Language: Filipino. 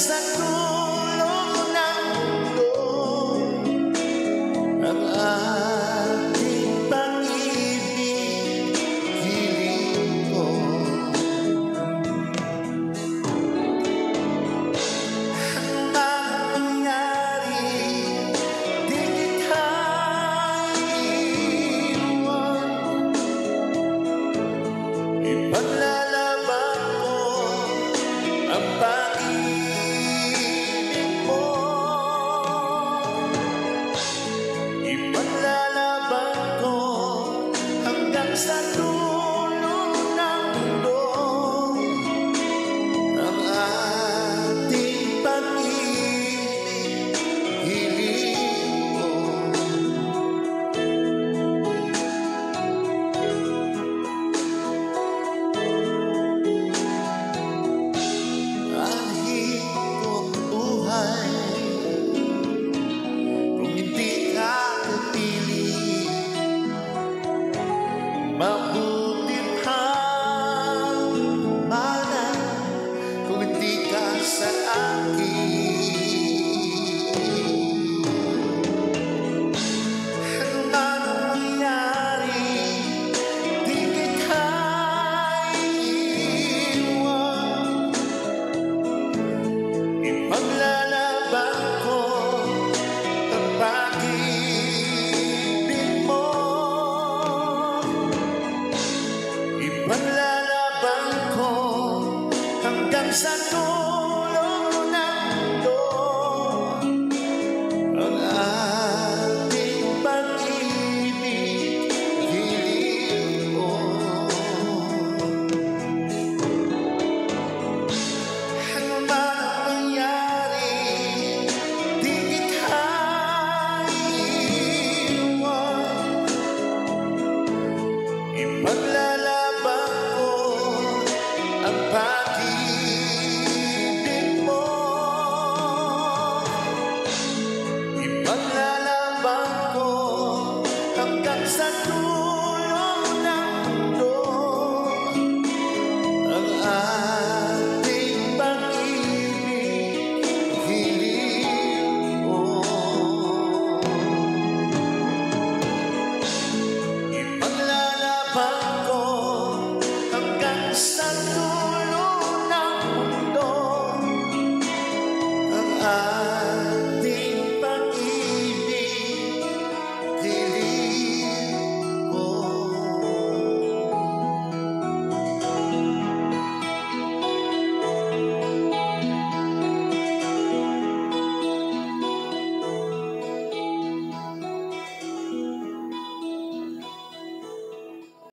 sa dulo ng mundo ang ating pag-ibig, hiling ko. Ang mangyari, di kita iiwan. Ipaglalaban ko ang pag-ibig mo. Ipaglalaban ko hanggang sa dulo ng mundo ang ating pag-ibig, hiling ko. Anhin ko ang buhay kung hindi ka napili. Mabuti pang mana kung hindi ka sa akin. Ano man ang mangyari, di kita iiwan. Ipaglalaban ko ang pag-ibig mo. Ipaglalaban ko hanggang sa dulo